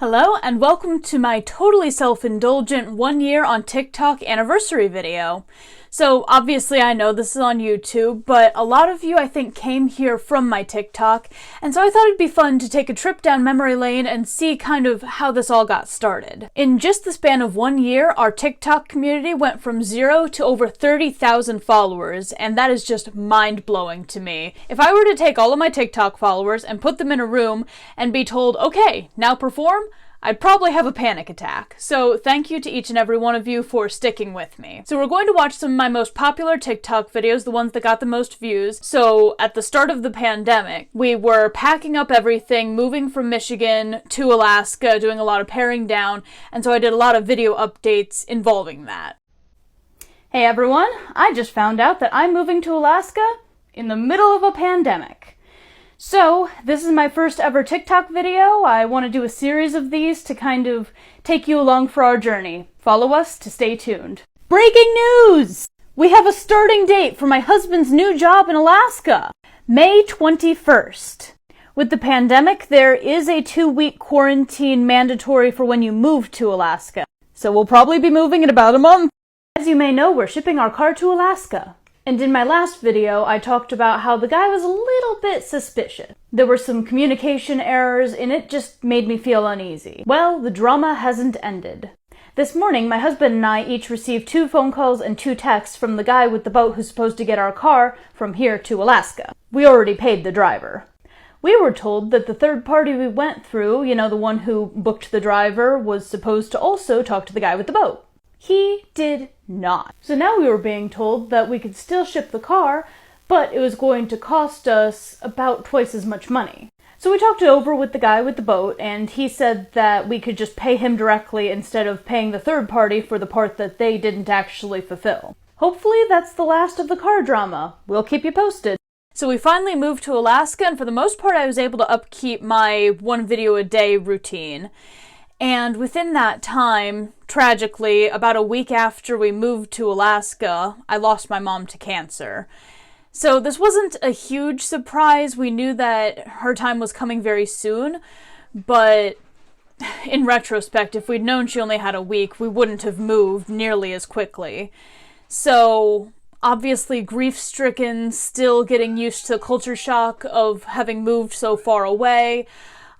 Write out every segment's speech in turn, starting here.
Hello and welcome to my totally self-indulgent 1 year on TikTok anniversary video. So obviously I know this is on YouTube, but a lot of you I think came here from my TikTok, and so I thought it'd be fun to take a trip down memory lane and see kind of how this all got started. In just the span of 1 year, our TikTok community went from 0 to over 30,000 followers, and that is just mind-blowing to me. If I were to take all of my TikTok followers and put them in a room and be told, okay, now perform, I'd probably have a panic attack. So thank you to each and every one of you for sticking with me. So we're going to watch some of my most popular TikTok videos, the ones that got the most views. So at the start of the pandemic, we were packing up everything, moving from Michigan to Alaska, doing a lot of paring down, and so I did a lot of video updates involving that. Hey everyone, I just found out that I'm moving to Alaska in the middle of a pandemic. So, this is my first ever TikTok video. I want to do a series of these to kind of take you along for our journey. Follow us to stay tuned. Breaking news! We have a starting date for my husband's new job in Alaska. May 21st. With the pandemic, there is a 2-week quarantine mandatory for when you move to Alaska. So we'll probably be moving in about a month. As you may know, we're shipping our car to Alaska. And in my last video, I talked about how the guy was a little bit suspicious. There were some communication errors, and it just made me feel uneasy. Well, the drama hasn't ended. This morning, my husband and I each received 2 phone calls and 2 texts from the guy with the boat who's supposed to get our car from here to Alaska. We already paid the driver. We were told that the third party we went through, you know, the one who booked the driver, was supposed to also talk to the guy with the boat. He did not. So now we were being told that we could still ship the car, but it was going to cost us about twice as much money. So we talked it over with the guy with the boat, and he said that we could just pay him directly instead of paying the third party for the part that they didn't actually fulfill. Hopefully that's the last of the car drama. We'll keep you posted. So we finally moved to Alaska, and for the most part I was able to upkeep my 1 video a day routine. And within that time, tragically, about a week after we moved to Alaska, I lost my mom to cancer. So this wasn't a huge surprise. We knew that her time was coming very soon, but in retrospect, if we'd known she only had a week, we wouldn't have moved nearly as quickly. So obviously grief-stricken, still getting used to the culture shock of having moved so far away.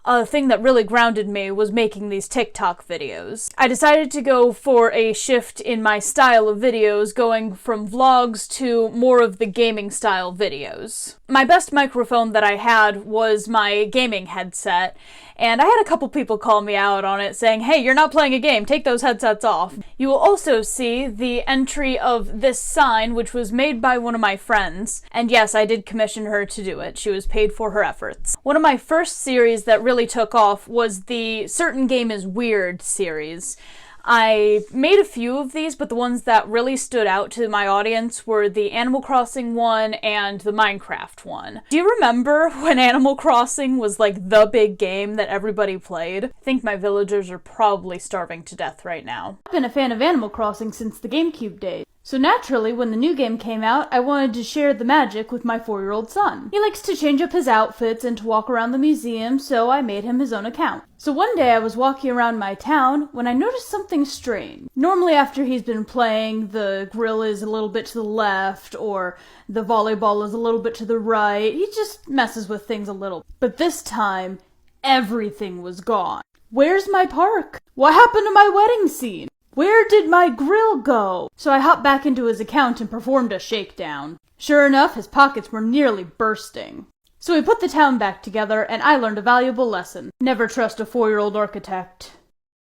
A thing that really grounded me was making these TikTok videos. I decided to go for a shift in my style of videos, going from vlogs to more of the gaming style videos. My best microphone that I had was my gaming headset, and I had a couple people call me out on it saying, hey, you're not playing a game, take those headsets off. You will also see the entry of this sign, which was made by one of my friends, and yes, I did commission her to do it. She was paid for her efforts. One of my first series that really took off was the Certain Game is Weird series. I made a few of these, but the ones that really stood out to my audience were the Animal Crossing one and the Minecraft one. Do you remember when Animal Crossing was like the big game that everybody played? I think my villagers are probably starving to death right now. I've been a fan of Animal Crossing since the GameCube days. So naturally, when the new game came out, I wanted to share the magic with my 4-year-old son. He likes to change up his outfits and to walk around the museum, so I made him his own account. So one day I was walking around my town when I noticed something strange. Normally after he's been playing, the grill is a little bit to the left, or the volleyball is a little bit to the right. He just messes with things a little. But this time, everything was gone. Where's my park? What happened to my wedding scene? Where did my grill go? So I hopped back into his account and performed a shakedown. Sure enough, his pockets were nearly bursting. So we put the town back together, and I learned a valuable lesson. Never trust a 4-year-old architect.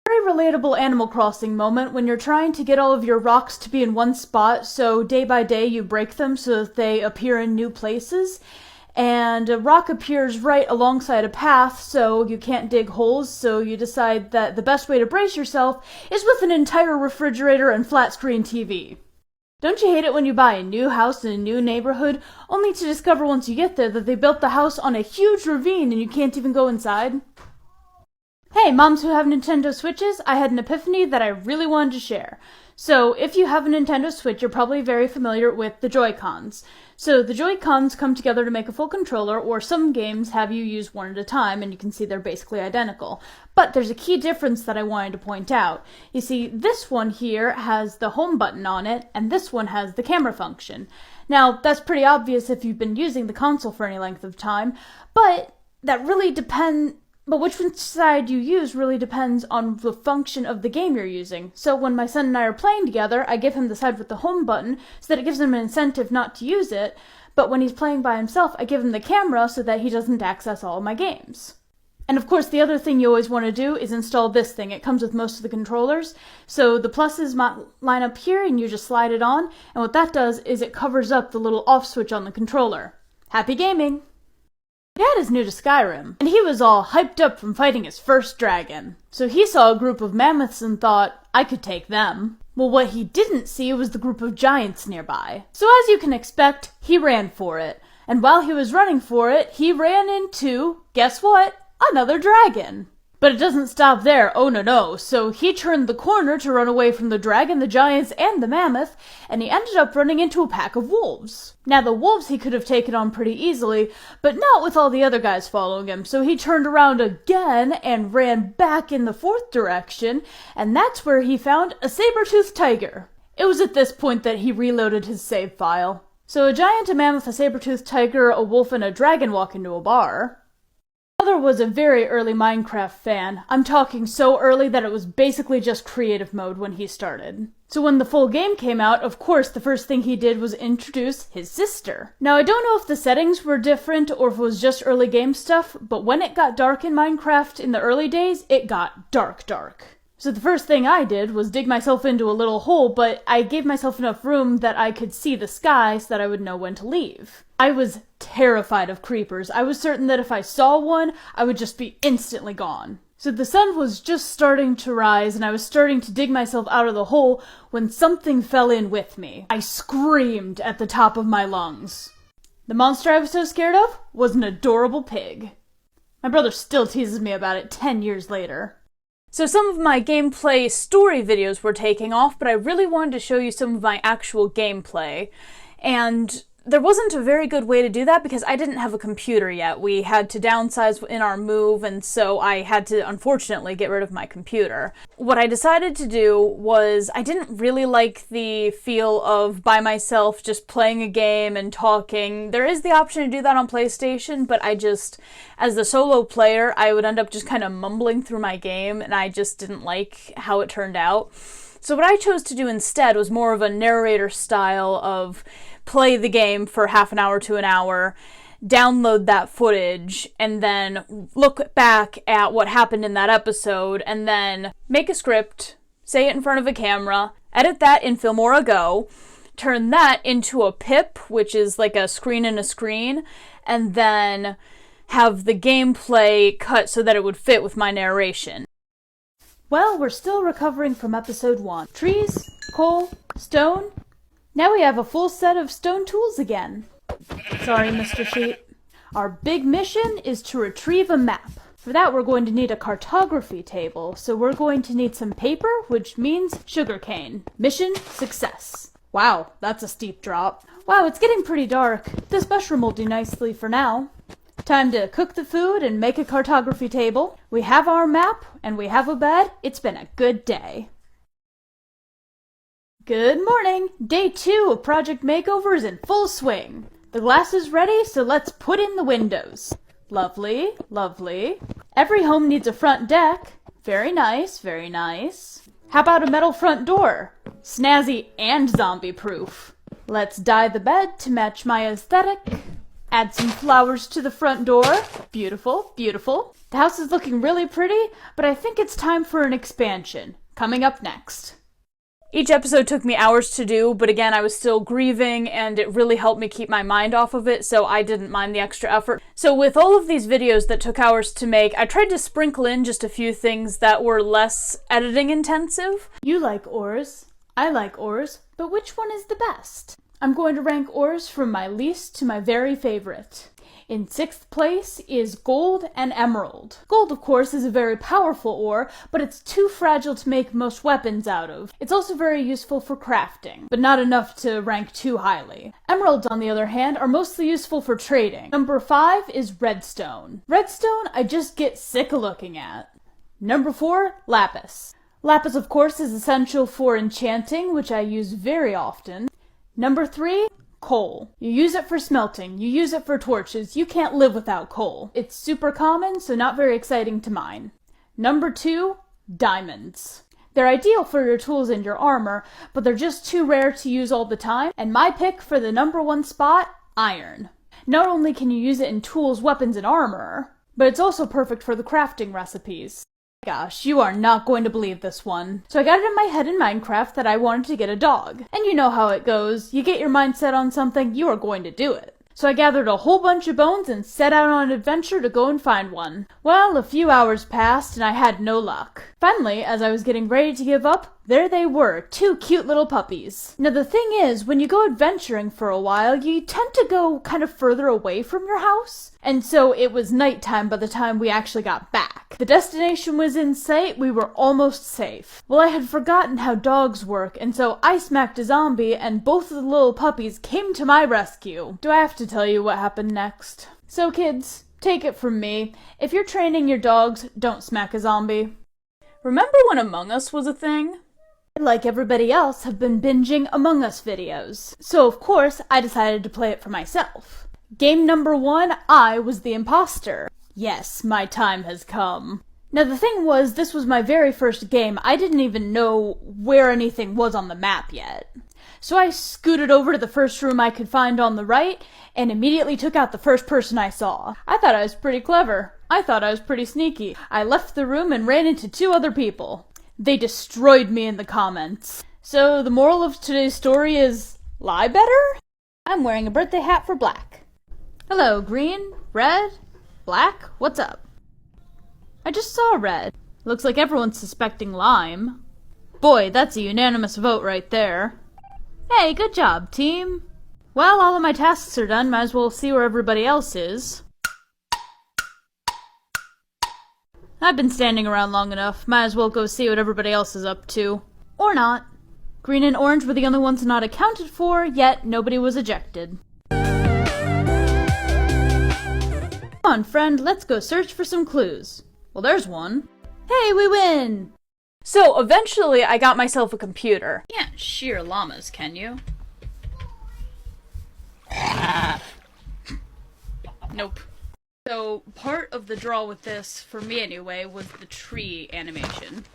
Very relatable Animal Crossing moment when you're trying to get all of your rocks to be in one spot, so day by day you break them so that they appear in new places. And a rock appears right alongside a path, so you can't dig holes, so you decide that the best way to brace yourself is with an entire refrigerator and flat-screen TV. Don't you hate it when you buy a new house in a new neighborhood, only to discover once you get there that they built the house on a huge ravine and you can't even go inside? Hey, moms who have Nintendo Switches, I had an epiphany that I really wanted to share. So if you have a Nintendo Switch, you're probably very familiar with the Joy-Cons. So the Joy-Cons come together to make a full controller, or some games have you use one at a time, and you can see they're basically identical. But there's a key difference that I wanted to point out. You see, this one here has the home button on it, and this one has the camera function. Now, that's pretty obvious if you've been using the console for any length of time, but which side you use really depends on the function of the game you're using. So when my son and I are playing together, I give him the side with the home button so that it gives him an incentive not to use it, but when he's playing by himself, I give him the camera so that he doesn't access all of my games. And of course, the other thing you always want to do is install this thing. It comes with most of the controllers. So the pluses line up here and you just slide it on, and what that does is it covers up the little off switch on the controller. Happy gaming! Dad is new to Skyrim, and he was all hyped up from fighting his first dragon. So he saw a group of mammoths and thought, I could take them. Well, what he didn't see was the group of giants nearby. So as you can expect, he ran for it. And while he was running for it, he ran into, guess what? Another dragon. But it doesn't stop there, oh no. So he turned the corner to run away from the dragon, the giants, and the mammoth, and he ended up running into a pack of wolves. Now the wolves he could have taken on pretty easily, but not with all the other guys following him, so he turned around again and ran back in the fourth direction, and that's where he found a saber-toothed tiger. It was at this point that he reloaded his save file. So a giant, a mammoth, a saber-toothed tiger, a wolf, and a dragon walk into a bar. Father was a very early Minecraft fan. I'm talking so early that it was basically just creative mode when he started. So when the full game came out, of course the first thing he did was introduce his sister. Now I don't know if the settings were different or if it was just early game stuff, but when it got dark in Minecraft in the early days, it got dark. So the first thing I did was dig myself into a little hole, but I gave myself enough room that I could see the sky so that I would know when to leave. I was terrified of creepers. I was certain that if I saw one, I would just be instantly gone. So the sun was just starting to rise, and I was starting to dig myself out of the hole when something fell in with me. I screamed at the top of my lungs. The monster I was so scared of was an adorable pig. My brother still teases me about it 10 years later. So some of my gameplay story videos were taking off, but I really wanted to show you some of my actual gameplay. And there wasn't a very good way to do that because I didn't have a computer yet. We had to downsize in our move, and so I had to, unfortunately, get rid of my computer. What I decided to do was, I didn't really like the feel of by myself just playing a game and talking. There is the option to do that on PlayStation, but as the solo player, I would end up just kind of mumbling through my game, and I just didn't like how it turned out. So what I chose to do instead was more of a narrator style of play the game for half an hour to an hour, download that footage, and then look back at what happened in that episode, and then make a script, say it in front of a camera, edit that in Filmora Go, turn that into a pip, which is like a screen in a screen, and then have the gameplay cut so that it would fit with my narration. Well, we're still recovering from episode 1. Trees, coal, stone. Now we have a full set of stone tools again. Sorry, Mr. Sheep. Our big mission is to retrieve a map. For that, we're going to need a cartography table, so we're going to need some paper, which means sugarcane. Mission success. Wow, that's a steep drop. Wow, it's getting pretty dark. This mushroom will do nicely for now. Time to cook the food and make a cartography table. We have our map, and we have a bed. It's been a good day. Good morning! Day 2 of Project Makeover is in full swing. The glass is ready, so let's put in the windows. Lovely, lovely. Every home needs a front deck. Very nice, very nice. How about a metal front door? Snazzy and zombie-proof. Let's dye the bed to match my aesthetic. Add some flowers to the front door. Beautiful, beautiful. The house is looking really pretty, but I think it's time for an expansion. Coming up next. Each episode took me hours to do, but again, I was still grieving, and it really helped me keep my mind off of it, so I didn't mind the extra effort. So with all of these videos that took hours to make, I tried to sprinkle in just a few things that were less editing intensive. You like ores, I like ores, but which one is the best? I'm going to rank ores from my least to my very favorite. In 6th place is gold and emerald. Gold, of course, is a very powerful ore, but it's too fragile to make most weapons out of. It's also very useful for crafting, but not enough to rank too highly. Emeralds, on the other hand, are mostly useful for trading. Number 5 is redstone. Redstone, I just get sick of looking at. Number 4, lapis. Lapis, of course, is essential for enchanting, which I use very often. Number 3, coal. You use it for smelting, you use it for torches, you can't live without coal. It's super common, so not very exciting to mine. Number 2, diamonds. They're ideal for your tools and your armor, but they're just too rare to use all the time, and my pick for the number 1 spot, iron. Not only can you use it in tools, weapons, and armor, but it's also perfect for the crafting recipes. Gosh, you are not going to believe this one. So I got it in my head in Minecraft that I wanted to get a dog. And you know how it goes. You get your mind set on something, you are going to do it. So I gathered a whole bunch of bones and set out on an adventure to go and find one. Well, a few hours passed and I had no luck. Finally, as I was getting ready to give up, there they were, 2 cute little puppies. Now the thing is, when you go adventuring for a while, you tend to go kind of further away from your house. And so it was nighttime by the time we actually got back. The destination was in sight, we were almost safe. Well, I had forgotten how dogs work, and so I smacked a zombie and both of the little puppies came to my rescue. Do I have to tell you what happened next? So kids, take it from me. If you're training your dogs, don't smack a zombie. Remember when Among Us was a thing? Like everybody else, have been binging Among Us videos. So of course, I decided to play it for myself. Game number 1, I was the imposter. Yes, my time has come. Now the thing was, this was my very first game. I didn't even know where anything was on the map yet. So I scooted over to the first room I could find on the right, and immediately took out the first person I saw. I thought I was pretty clever. I thought I was pretty sneaky. I left the room and ran into 2 other people. They destroyed me in the comments. So the moral of today's story is, lie better? I'm wearing a birthday hat for black. Hello, green, red, black, what's up? I just saw red. Looks like everyone's suspecting lime. Boy, that's a unanimous vote right there. Hey, good job, team. Well, all of my tasks are done, might as well see where everybody else is. I've been standing around long enough, might as well go see what everybody else is up to. Or not. Green and orange were the only ones not accounted for, yet nobody was ejected. Come on, friend, let's go search for some clues. Well, there's one. Hey, we win! So, eventually I got myself a computer. You can't shear llamas, can you? Nope. So, part of the draw with this, for me anyway, was the tree animation.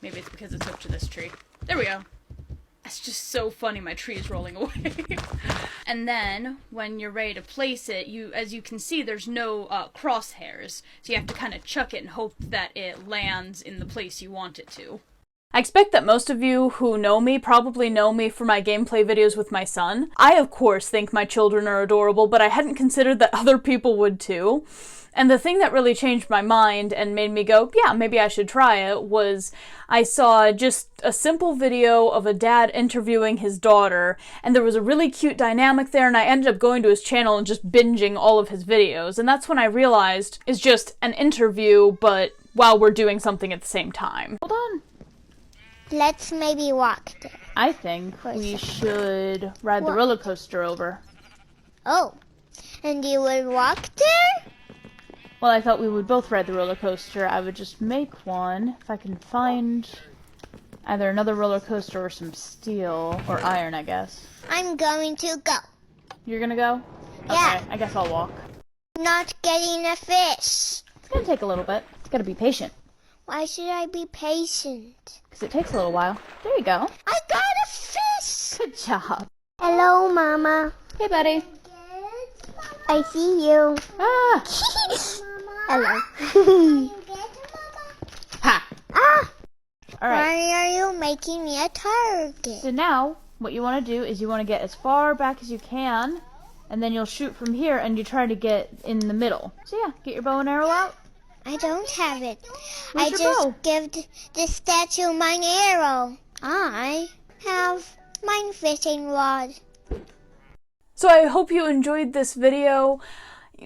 Maybe it's because it's up to this tree. There we go. That's just so funny, my tree is rolling away. And then, when you're ready to place it, as you can see, there's no crosshairs. So you have to kind of chuck it and hope that it lands in the place you want it to. I expect that most of you who know me probably know me for my gameplay videos with my son. I, of course, think my children are adorable, but I hadn't considered that other people would too. And the thing that really changed my mind and made me go, yeah, maybe I should try it, was I saw just a simple video of a dad interviewing his daughter, and there was a really cute dynamic there, and I ended up going to his channel and just binging all of his videos. And that's when I realized it's just an interview, but while we're doing something at the same time. Hold on. Let's maybe walk there. I think we should ride the roller coaster over. Oh, and you would walk there? Well, I thought we would both ride the roller coaster. I would just make one if I can find either another roller coaster or some steel or iron, I guess. I'm going to go. You're gonna go? Yeah. Okay, I guess I'll walk. I'm not getting a fish. It's gonna take a little bit. It's gotta be patient. Why should I be patient? Because it takes a little while. There you go. I got a fish! Good job. Hello, Mama. Hey, buddy. I see you. Ah! Hello. Ha! Ah! Alright. Why are you making me a target? So now, what you want to do is you want to get as far back as you can, and then you'll shoot from here, and you try to get in the middle. So yeah, get your bow and arrow out. I don't have it. Where's I your just bow? give the statue my arrow. I have mine fishing rod. So I hope you enjoyed this video.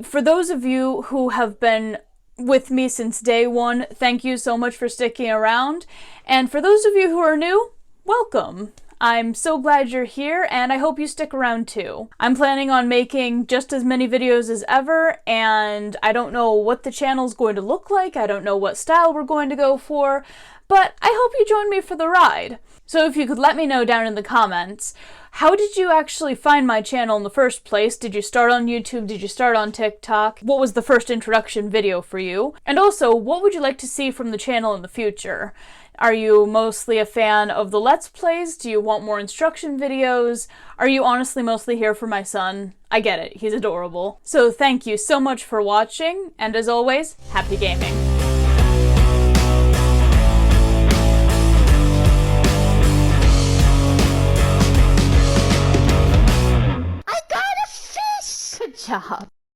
For those of you who have been with me since day one, thank you so much for sticking around. And for those of you who are new, welcome. I'm so glad you're here, and I hope you stick around too. I'm planning on making just as many videos as ever, and I don't know what the channel's going to look like, I don't know what style we're going to go for, but I hope you join me for the ride. So if you could let me know down in the comments, how did you actually find my channel in the first place? Did you start on YouTube? Did you start on TikTok? What was the first introduction video for you? And also, what would you like to see from the channel in the future? Are you mostly a fan of the Let's Plays? Do you want more instruction videos? Are you honestly mostly here for my son? I get it, he's adorable. So thank you so much for watching, and as always, happy gaming. I got a fish! Good job.